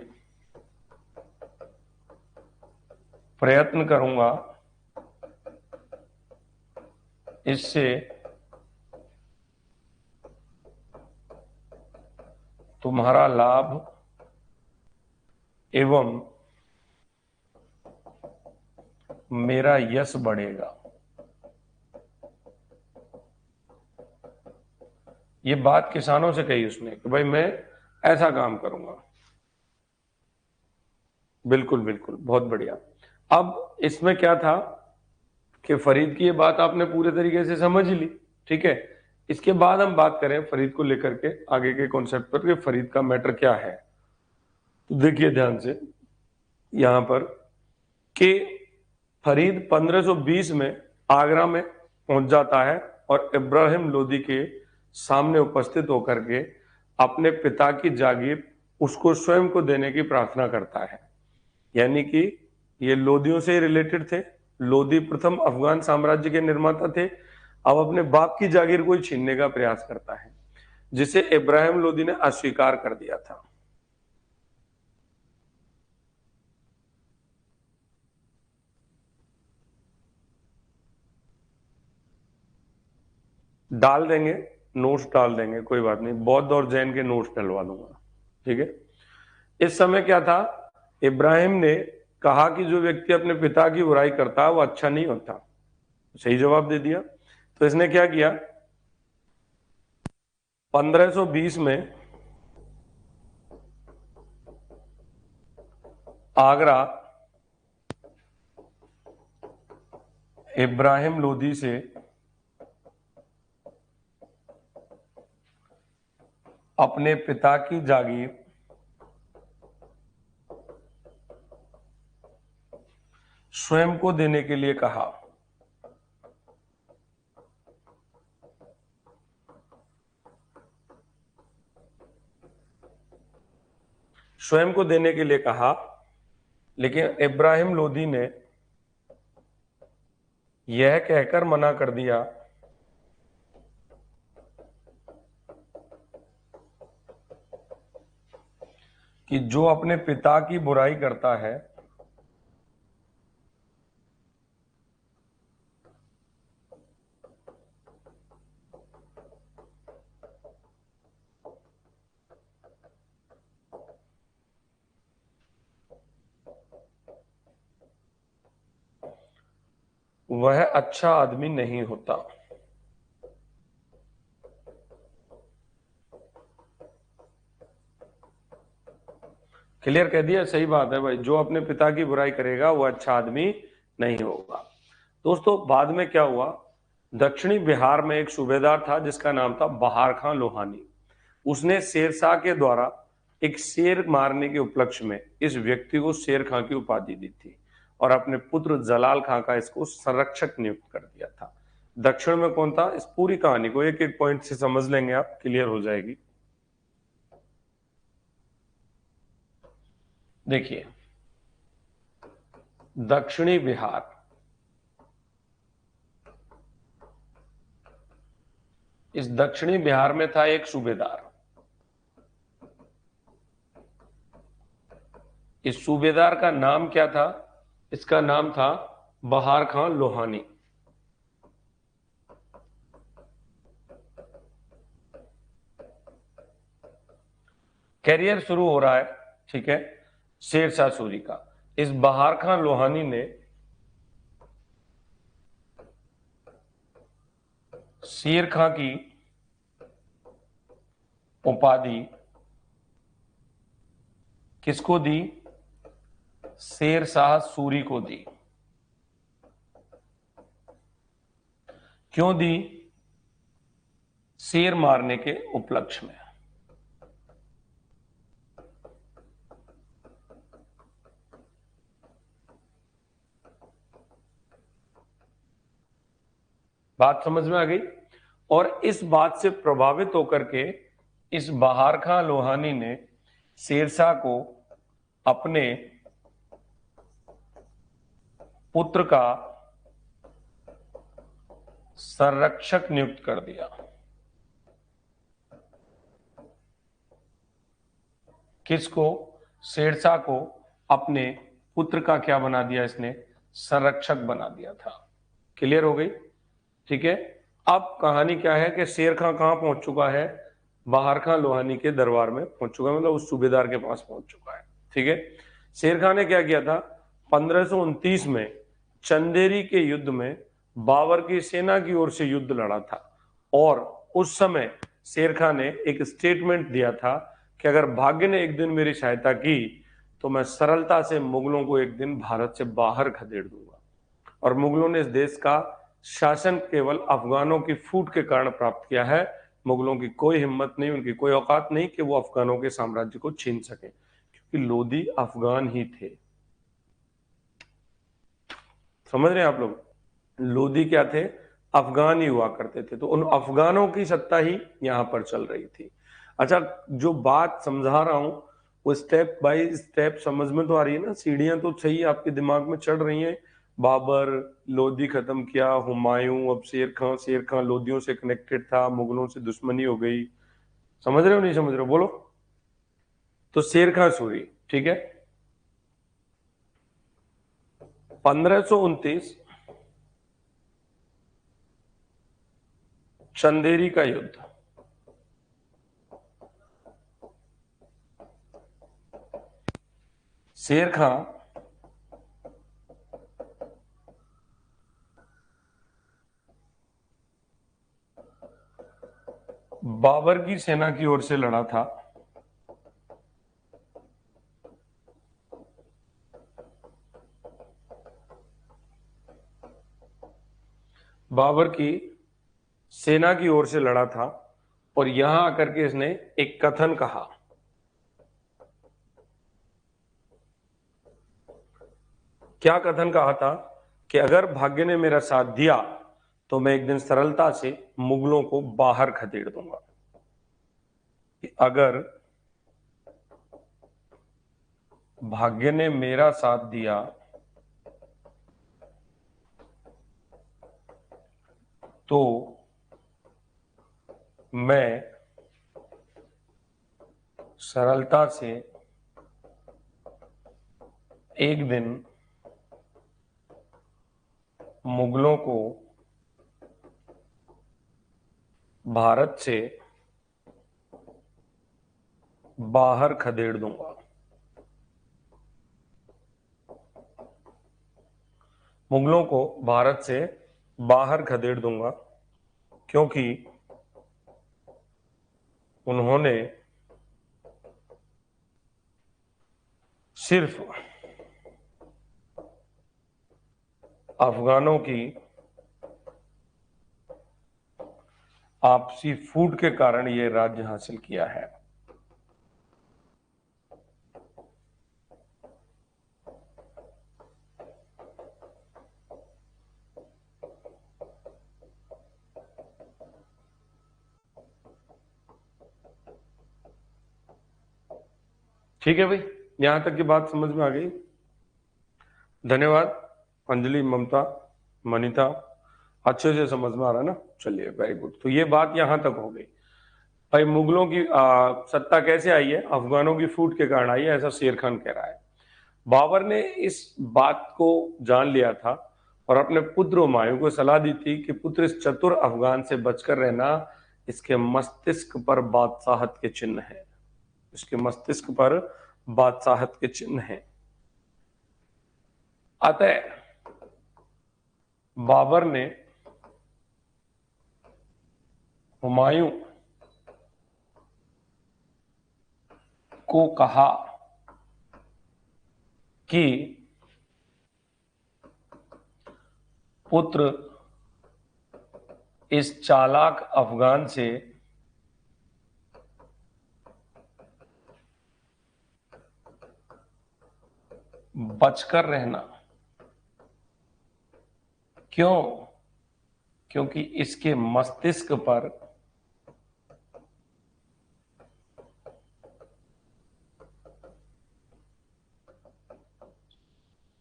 S1: प्रयत्न करूंगा, इससे तुम्हारा लाभ एवं मेरा यश बढ़ेगा। ये बात किसानों से कही उसने कि भाई मैं ऐसा काम करूंगा। बिल्कुल बिल्कुल, बहुत बढ़िया। अब इसमें क्या था कि फरीद की ये बात आपने पूरे तरीके से समझ ली, ठीक है। इसके बाद हम बात करें फरीद को लेकर के आगे के कॉन्सेप्ट पर कि फरीद का मैटर क्या है। तो देखिए ध्यान से यहां पर कि फरीद 1520 में आगरा में पहुंच जाता है और इब्राहिम लोदी के सामने उपस्थित होकर के अपने पिता की जागीर उसको स्वयं को देने की प्रार्थना करता है। यानी कि ये लोदियों से रिलेटेड थे। लोदी प्रथम अफगान साम्राज्य के निर्माता थे। अब अपने बाप की जागीर को ही छीनने का प्रयास करता है, जिसे इब्राहिम लोदी ने अस्वीकार कर दिया था। डाल देंगे, नोट्स डाल देंगे, कोई बात नहीं, बौद्ध और जैन के नोट्स डलवा दूंगा, ठीक है। इस समय क्या था, इब्राहिम ने कहा कि जो व्यक्ति अपने पिता की बुराई करता है वो अच्छा नहीं होता। सही जवाब दे दिया। तो इसने क्या किया, 1520 में आगरा इब्राहिम लोदी से अपने पिता की जागीर स्वयं को देने के लिए कहा। स्वयं को देने के लिए कहा, लेकिन इब्राहिम लोदी ने यह कहकर मना कर दिया कि जो अपने पिता की बुराई करता है वह अच्छा आदमी नहीं होता। क्लियर कह दिया, सही बात है भाई, जो अपने पिता की बुराई करेगा वो अच्छा आदमी नहीं होगा। दोस्तों बाद में क्या हुआ, दक्षिणी बिहार में एक सूबेदार था जिसका नाम था बहार खां लोहानी। उसने शेरशाह के द्वारा एक शेर मारने के उपलक्ष्य में इस व्यक्ति को शेर खां की उपाधि दी थी और अपने पुत्र जलाल खां का इसको संरक्षक नियुक्त कर दिया था। दक्षिण में कौन था, इस पूरी कहानी को एक एक पॉइंट से समझ लेंगे आप, क्लियर हो जाएगी। देखिए दक्षिणी बिहार, इस दक्षिणी बिहार में था एक सूबेदार। इस सूबेदार का नाम क्या था, इसका नाम था बहार खां लोहानी। कैरियर शुरू हो रहा है, ठीक है, शेरशाह सूरी का। इस बहार खां लोहानी ने शेर खां की उपाधि किसको दी, शेरशाह सूरी को दी। क्यों दी, शेर मारने के उपलक्ष्य में। बात समझ में आ गई। और इस बात से प्रभावित होकर के इस बहार खां लोहानी ने शेरशाह को अपने पुत्र का संरक्षक नियुक्त कर दिया। किसको, शेरशाह को अपने पुत्र का क्या बना दिया इसने, संरक्षक बना दिया था। क्लियर हो गई, ठीक है। अब कहानी क्या है कि शेर खां कहां पहुंच चुका है, बहार खां लोहानी के दरबार में पहुंच चुका है, मतलब उस सूबेदार के पास पहुंच चुका है, ठीक है। शेर खान ने क्या किया था, 1529 में चंदेरी के युद्ध में बाबर की सेना की ओर से युद्ध लड़ा था। और उस समय शेर खान ने एक स्टेटमेंट दिया था कि अगर भाग्य ने एक दिन मेरी सहायता की तो मैं सरलता से मुगलों को एक दिन भारत से बाहर खदेड़ दूंगा। और मुगलों ने इस देश का शासन केवल अफगानों की फूट के कारण प्राप्त किया है। मुगलों की कोई हिम्मत नहीं, उनकी कोई औकात नहीं कि वो अफगानों के साम्राज्य को छीन सके, क्योंकि लोधी अफगान ही थे। समझ रहे हैं आप लोग, लोधी क्या थे, अफगान ही हुआ करते थे। तो उन अफगानों की सत्ता ही यहां पर चल रही थी। अच्छा, जो बात समझा रहा हूं वो स्टेप बाय स्टेप समझ में तो आ रही है ना, सीढ़ियां तो सही आपके दिमाग में चढ़ रही हैं। बाबर, लोधी खत्म किया, हुमायूं, अब शेर खान। शेर खान लोधियों से कनेक्टेड था, मुगलों से दुश्मनी हो गई। समझ रहे हो नहीं समझ रहे हो, बोलो। तो शेर खान सूरी, ठीक है। 1529 चंदेरी का युद्ध। शेर खान बाबर की सेना की ओर से लड़ा था। बाबर की सेना की ओर से लड़ा था और यहां आकर के इसने एक कथन कहा। क्या कथन कहा था कि अगर भाग्य ने मेरा साथ दिया तो मैं एक दिन सरलता से मुगलों को बाहर खदेड़ दूंगा। अगर भाग्य ने मेरा साथ दिया तो मैं सरलता से एक दिन मुगलों को भारत से बाहर खदेड़ दूंगा। मुगलों को भारत से बाहर खदेड़ दूंगा क्योंकि उन्होंने सिर्फ अफगानों की आपसी फूट के कारण यह राज्य हासिल किया है। ठीक है भाई, यहां तक की बात समझ में आ गई। धन्यवाद अंजलि, ममता, मनीता, अच्छे से समझ में आ रहा है ना। चलिए, वेरी गुड। तो ये बात यहां तक हो गई। भाई मुगलों की सत्ता कैसे आई है, अफगानों की फूट के कारण आई है, ऐसा शेर खान कह रहा है। बाबर ने इस बात को जान लिया था और अपने पुत्र हुमायूं को सलाह दी थी कि पुत्र, इस चतुर अफगान से बचकर रहना। इसके मस्तिष्क पर बादशाहत के चिन्ह है। इसके मस्तिष्क पर बादशाहत के चिन्ह हैं। अतः बाबर ने हुमायूं को कहा कि पुत्र, इस चालाक अफगान से बचकर रहना। क्यों? क्योंकि इसके मस्तिष्क पर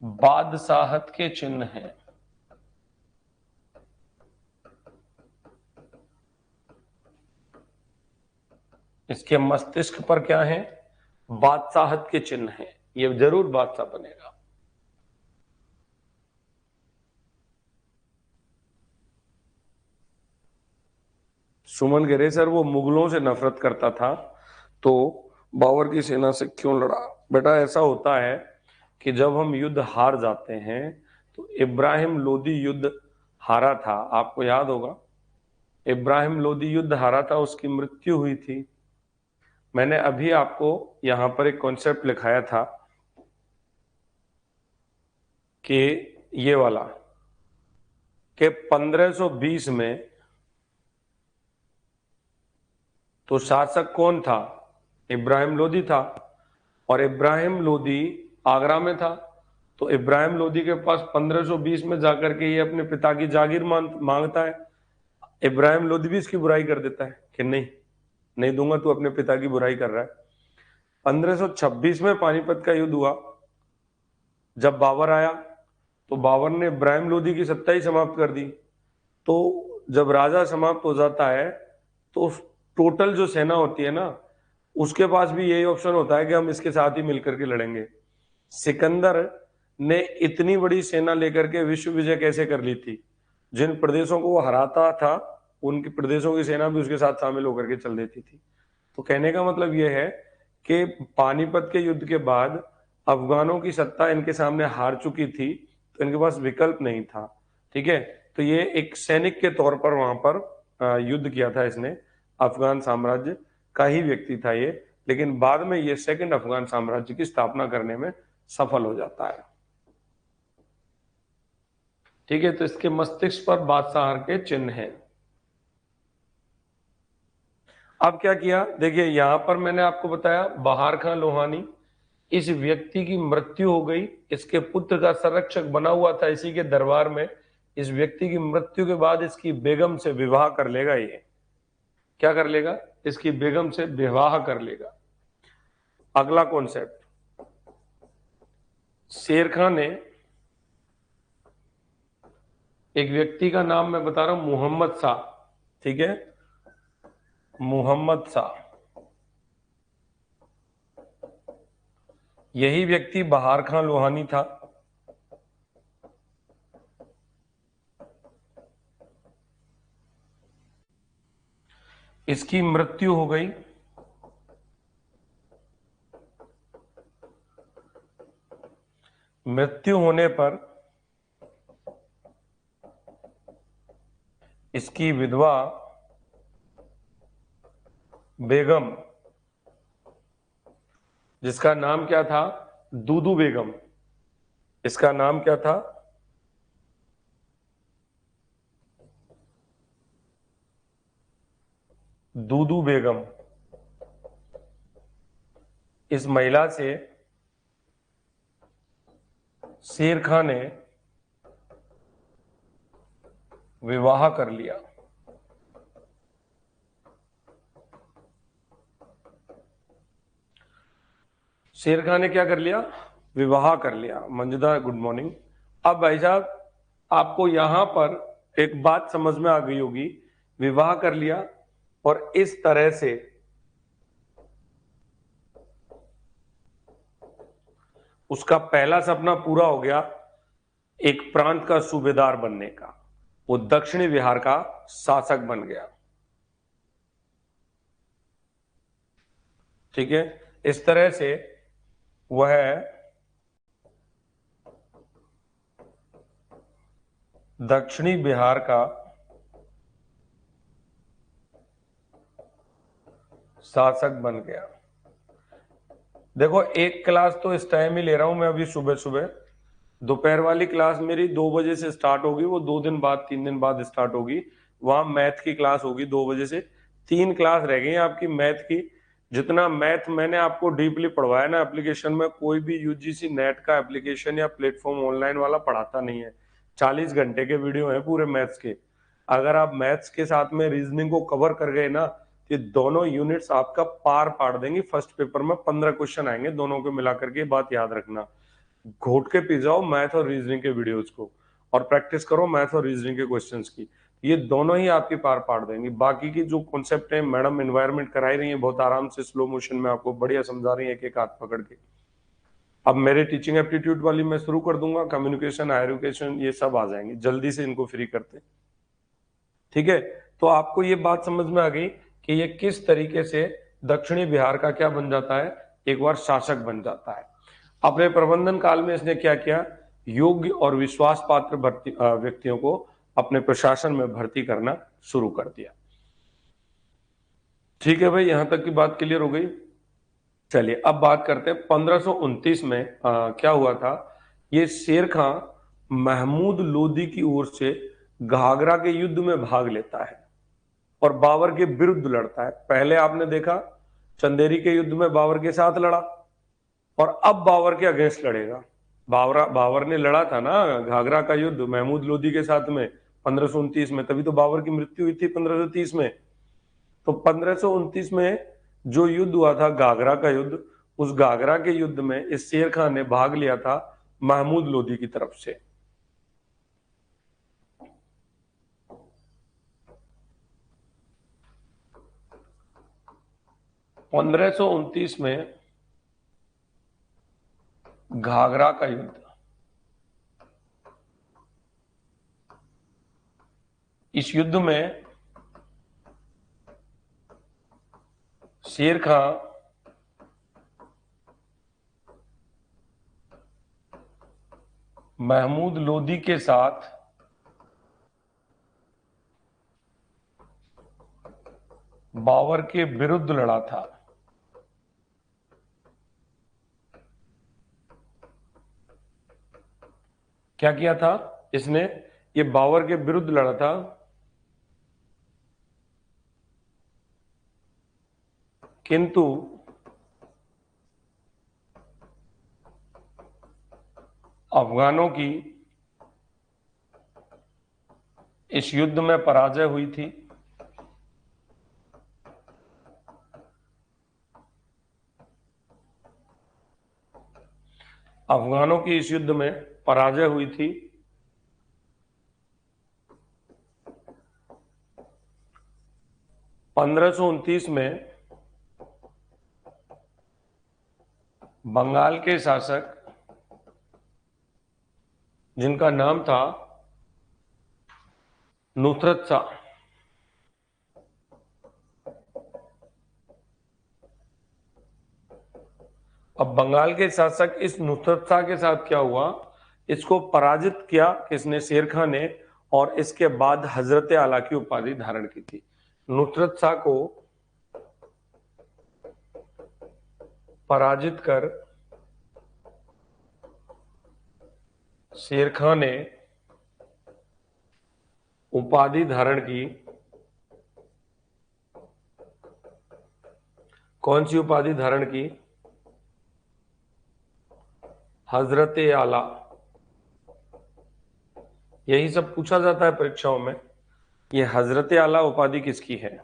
S1: बादशाहत के चिन्ह हैं। इसके मस्तिष्क पर क्या है? बादशाहत के चिन्ह हैं। ये जरूर बादशाह बनेगा। सुमन कह रहे सर वो मुगलों से नफरत करता था तो बाबर की सेना से क्यों लड़ा? बेटा ऐसा होता है कि जब हम युद्ध हार जाते हैं, तो इब्राहिम लोदी युद्ध हारा था, आपको याद होगा, इब्राहिम लोदी युद्ध हारा था, उसकी मृत्यु हुई थी। मैंने अभी आपको यहां पर एक कॉन्सेप्ट लिखाया था कि ये वाला, कि 1520 में तो शासक कौन था? इब्राहिम लोदी था। और इब्राहिम लोदी आगरा में था, तो इब्राहिम लोदी के पास 1520 में जाकर के ये अपने पिता की जागीर मांगता है। इब्राहिम लोदी भी इसकी बुराई कर देता है कि नहीं, नहीं दूंगा, तू अपने पिता की बुराई कर रहा है। 1526 में पानीपत का युद्ध हुआ, जब बाबर आया, तो बाबर ने इब्राहिम लोदी की सत्ता ही समाप्त कर दी। तो जब राजा समाप्त हो जाता है, तो टोटल जो सेना होती है ना, उसके पास भी यही ऑप्शन होता है कि हम इसके साथ ही मिलकर के लड़ेंगे। सिकंदर ने इतनी बड़ी सेना लेकर के विश्व विजय कैसे कर ली थी? जिन प्रदेशों को वो हराता था, उनके प्रदेशों की सेना भी उसके साथ शामिल होकर के चल देती थी। तो कहने का मतलब यह है कि पानीपत के युद्ध के बाद अफगानों की सत्ता इनके सामने हार चुकी थी, तो इनके पास विकल्प नहीं था। ठीक है, तो ये एक सैनिक के तौर पर वहां पर युद्ध किया था इसने, अफगान साम्राज्य का ही व्यक्ति था ये, लेकिन बाद में ये सेकंड अफगान साम्राज्य की स्थापना करने में सफल हो जाता है। ठीक है, तो इसके मस्तिष्क पर बादशाह के चिन्ह हैं। अब क्या किया, देखिए यहां पर मैंने आपको बताया बहार खान लोहानी, इस व्यक्ति की मृत्यु हो गई, इसके पुत्र का संरक्षक बना हुआ था इसी के दरबार में। इस व्यक्ति की मृत्यु के बाद इसकी बेगम से विवाह कर लेगा, ये क्या कर लेगा, इसकी बेगम से विवाह कर लेगा। अगला कॉन्सेप्ट, शेर खान ने, एक व्यक्ति का नाम मैं बता रहा हूं, मोहम्मद शाह। ठीक है, मोहम्मद शाह, यही व्यक्ति बहार खान लोहानी था। इसकी मृत्यु हो गई। मृत्यु होने पर इसकी विधवा बेगम, जिसका नाम क्या था, दूदू बेगम, इसका नाम क्या था, दूदू बेगम, इस महिला से शेर खान ने विवाह कर लिया। शेर खान ने क्या कर लिया, विवाह कर लिया। मंजुदा गुड मॉर्निंग। अब भाई साहब, आपको यहां पर एक बात समझ में आ गई होगी, विवाह कर लिया और इस तरह से उसका पहला सपना पूरा हो गया, एक प्रांत का सूबेदार बनने का। वो दक्षिणी बिहार का शासक बन गया। ठीक है, इस तरह से वह दक्षिणी बिहार का शासक बन गया। देखो, एक क्लास तो इस टाइम ही ले रहा हूं मैं अभी सुबह सुबह। दोपहर वाली क्लास मेरी 2 बजे से स्टार्ट होगी, वो 2 दिन बाद 3 दिन बाद स्टार्ट होगी। वहां मैथ की क्लास होगी 2 बजे से। 3 क्लास रह गई आपकी मैथ की। जितना मैथ मैंने आपको डीपली पढ़वाया ना एप्लीकेशन में, कोई भी यूजीसी नेट का एप्लीकेशन या प्लेटफॉर्म ऑनलाइन वाला पढ़ाता नहीं है। 40 घंटे के वीडियो है पूरे मैथ्स के। अगर आप मैथ्स के साथ में रीजनिंग को कवर कर गए ना, ये दोनों यूनिट्स आपका पार पाड़ देंगी। फर्स्ट पेपर में 15 क्वेश्चन आएंगे दोनों को मिलाकर के, बात याद रखना। घोट के पी जाओ मैथ और रीजनिंग के वीडियोस को, और प्रैक्टिस करो मैथ और रीजनिंग के क्वेश्चंस की। ये दोनों ही आपकी पार पाड़ देंगी। बाकी की जो कॉन्सेप्ट है, मैडम एनवायरनमेंट कराई रही है बहुत आराम से, स्लो मोशन में आपको बढ़िया समझा रही है, एक एक हाथ पकड़ के। अब मेरे टीचिंग एप्टीट्यूड वाली मैं शुरू कर दूंगा, कम्युनिकेशन, हायर एजुकेशन, ये सब आ जाएंगे जल्दी से, इनको फ्री करते। ठीक है, तो आपको ये बात समझ में आ गई कि ये किस तरीके से दक्षिणी बिहार का क्या बन जाता है, एक बार शासक बन जाता है। अपने प्रबंधन काल में इसने क्या किया, योग्य और विश्वास पात्र व्यक्तियों को अपने प्रशासन में भर्ती करना शुरू कर दिया। ठीक है भाई, यहां तक की बात क्लियर हो गई। चलिए अब बात करते हैं 1529 में क्या हुआ था। ये शेर खां महमूद लोदी की ओर से घाघरा के युद्ध में भाग लेता है और बाबर के विरुद्ध लड़ता है। पहले आपने देखा चंदेरी के युद्ध में बाबर के साथ लड़ा और अब बाबर के अगेंस्ट लड़ेगा। बाबर ने लड़ा था ना घाघरा का युद्ध महमूद लोदी के साथ में 1529 में, तभी तो बाबर की मृत्यु हुई थी 1530 में। तो 1529 में जो युद्ध हुआ था घाघरा का युद्ध, उस घाघरा के युद्ध में इस शेर खान ने भाग लिया था महमूद लोदी की तरफ से। पंद्रह सौ उनतीस में घाघरा का युद्ध, इस युद्ध में शेर खां महमूद लोदी के साथ बाबर के विरुद्ध लड़ा था। क्या किया था इसने, ये बाबर के विरुद्ध लड़ा था, किंतु अफगानों की इस युद्ध में पराजय हुई थी। अफगानों की इस युद्ध में पराजय हुई थी। पंद्रह सौ उनतीस में बंगाल के शासक जिनका नाम था नुसरत शाह, अब बंगाल के शासक इस नुसरत शाह के साथ क्या हुआ, इसको पराजित किया किसने, शेर खान ने, और इसके बाद हजरत आला की उपाधि धारण की थी। नुसरत शाह को पराजित कर शेर खान ने उपाधि धारण की। कौन सी उपाधि धारण की, हजरत आला। यही सब पूछा जाता है परीक्षाओं में, ये हजरत आला उपाधि किसकी है।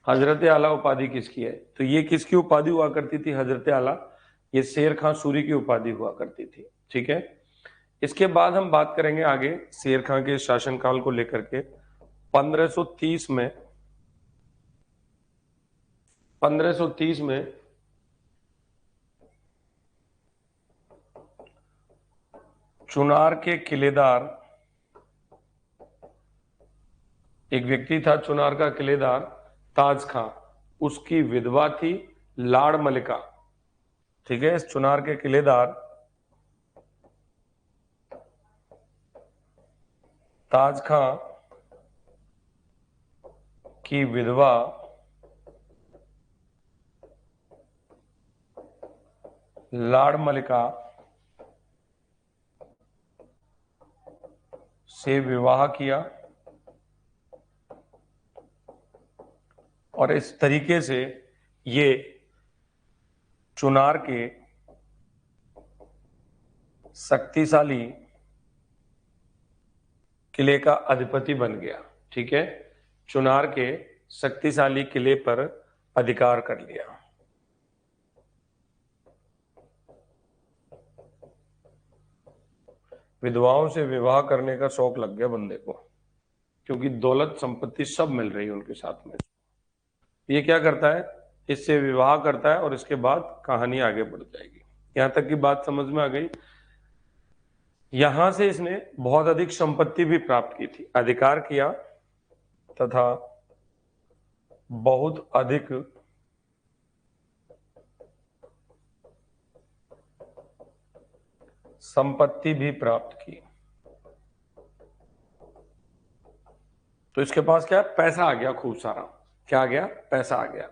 S1: हजरत आला उपाधि किसकी है, तो ये किसकी उपाधि हुआ करती थी हजरत आला, ये शेर खां सूरी की उपाधि हुआ करती थी। ठीक है, इसके बाद हम बात करेंगे आगे शेर खां के शासनकाल को लेकर के। 1530 में 1530 में चुनार के किलेदार, एक व्यक्ति था चुनार का किलेदार ताज खां, उसकी विधवा थी लाड़ मलिका। ठीक है, इस चुनार के किलेदार ताज खां की विधवा लाड़ मलिका से विवाह किया और इस तरीके से ये चुनार के शक्तिशाली किले का अधिपति बन गया। ठीक है, चुनार के शक्तिशाली किले पर अधिकार कर लिया। विधवाओं से विवाह करने का शौक लग गया बंदे को, क्योंकि दौलत संपत्ति सब मिल रही है उनके साथ में। ये क्या करता है, इससे विवाह करता है और इसके बाद कहानी आगे बढ़ जाएगी। यहां तक की बात समझ में आ गई। यहां से इसने बहुत अधिक संपत्ति भी प्राप्त की थी, अधिकार किया तथा बहुत अधिक संपत्ति भी प्राप्त की। तो इसके पास क्या है, पैसा आ गया खूब सारा। क्या आ गया, पैसा आ गया।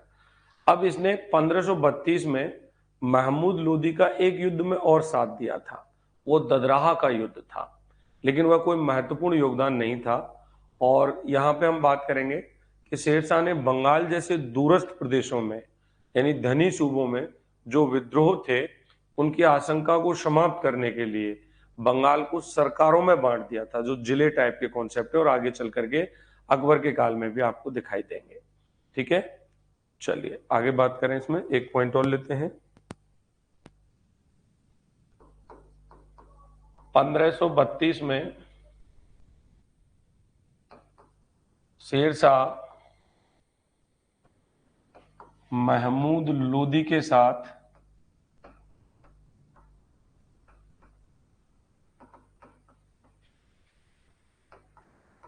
S1: अब इसने 1532 में महमूद लोदी का एक युद्ध में और साथ दिया था, वो ददराहा का युद्ध था, लेकिन वह कोई महत्वपूर्ण योगदान नहीं था। और यहां पे हम बात करेंगे कि शेरशाह ने बंगाल जैसे दूरस्थ प्रदेशों में, यानी धनी सूबों में जो विद्रोह थे, उनकी आशंका को समाप्त करने के लिए बंगाल को सरकारों में बांट दिया था, जो जिले टाइप के कॉन्सेप्ट है, और आगे चल करके अकबर के काल में भी आपको दिखाई देंगे। ठीक है, चलिए आगे बात करें। इसमें एक पॉइंट और लेते हैं। 1532 में शेरशाह महमूद लोदी के साथ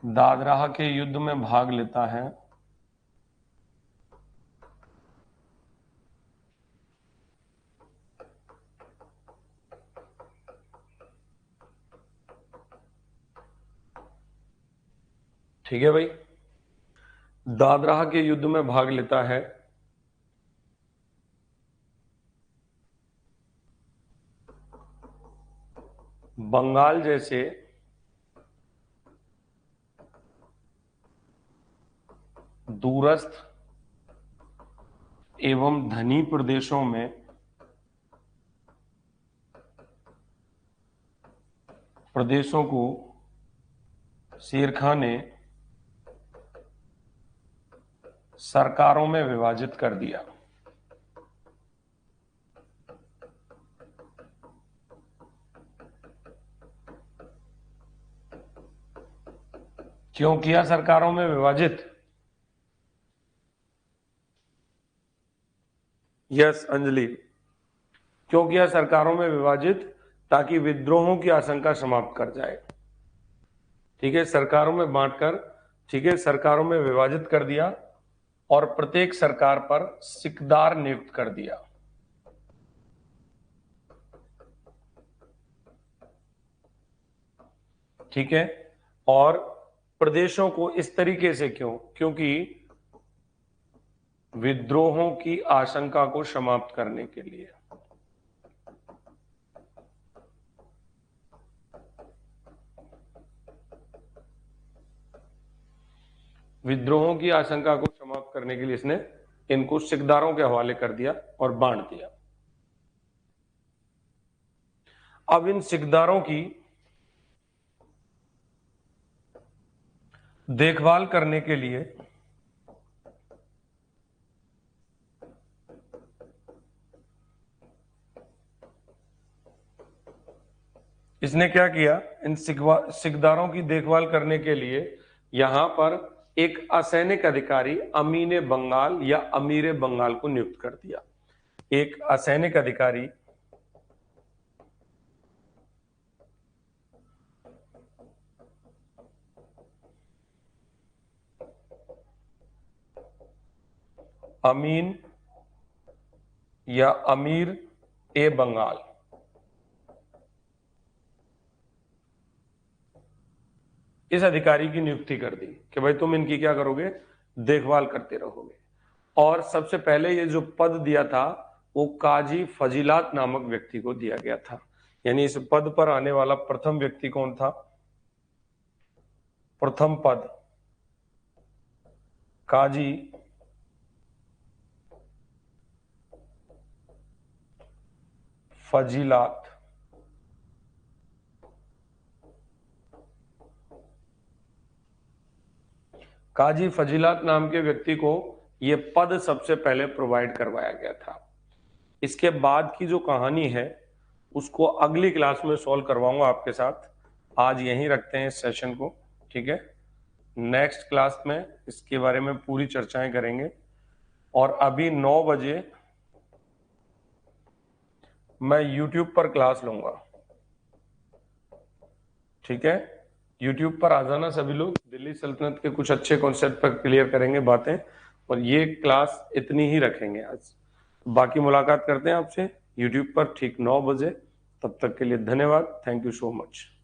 S1: दादराह के युद्ध में भाग लेता है। ठीक है भाई, दादराह के युद्ध में भाग लेता है। बंगाल जैसे दूरस्थ एवं धनी प्रदेशों में प्रदेशों को शेरखां ने सरकारों में विभाजित कर दिया। क्यों किया सरकारों में विभाजित? यस अंजलि, क्यों किया सरकारों में विभाजित? ताकि विद्रोहों की आशंका समाप्त कर जाए। ठीक है, सरकारों में बांटकर, ठीक है, सरकारों में विभाजित कर दिया और प्रत्येक सरकार पर सिकदार नियुक्त कर दिया। ठीक है, और प्रदेशों को इस तरीके से क्यों? क्योंकि विद्रोहों की आशंका को समाप्त करने के लिए। विद्रोहों की आशंका को समाप्त करने के लिए इसने इनको सिकदारों के हवाले कर दिया और बांट दिया। अब इन सिकदारों की देखभाल करने के लिए इसने क्या किया? इन सिकदारों की देखभाल करने के लिए यहां पर एक असैनिक अधिकारी अमीन बंगाल या अमीर बंगाल को नियुक्त कर दिया। एक असैनिक अधिकारी अमीन या अमीर ए बंगाल, इस अधिकारी की नियुक्ति कर दी कि भाई तुम इनकी क्या करोगे? देखभाल करते रहोगे। और सबसे पहले ये जो पद दिया था वो काजी फजीलात नामक व्यक्ति को दिया गया था। यानी इस पद पर आने वाला प्रथम व्यक्ति कौन था? प्रथम पद काजी फजीलात। काजी फजीलात नाम के व्यक्ति को यह पद सबसे पहले प्रोवाइड करवाया गया था। इसके बाद की जो कहानी है उसको अगली क्लास में सॉल्व करवाऊंगा आपके साथ। आज यहीं रखते हैं इस सेशन को, ठीक है। नेक्स्ट क्लास में इसके बारे में पूरी चर्चाएं करेंगे। और अभी 9 बजे मैं YouTube पर क्लास लूंगा, ठीक है। YouTube पर आ जाना सभी लोग, दिल्ली सल्तनत के कुछ अच्छे कॉन्सेप्ट पर क्लियर करेंगे बातें, और ये क्लास इतनी ही रखेंगे आज। बाकी मुलाकात करते हैं आपसे YouTube पर ठीक 9 बजे। तब तक के लिए धन्यवाद। Thank you so much.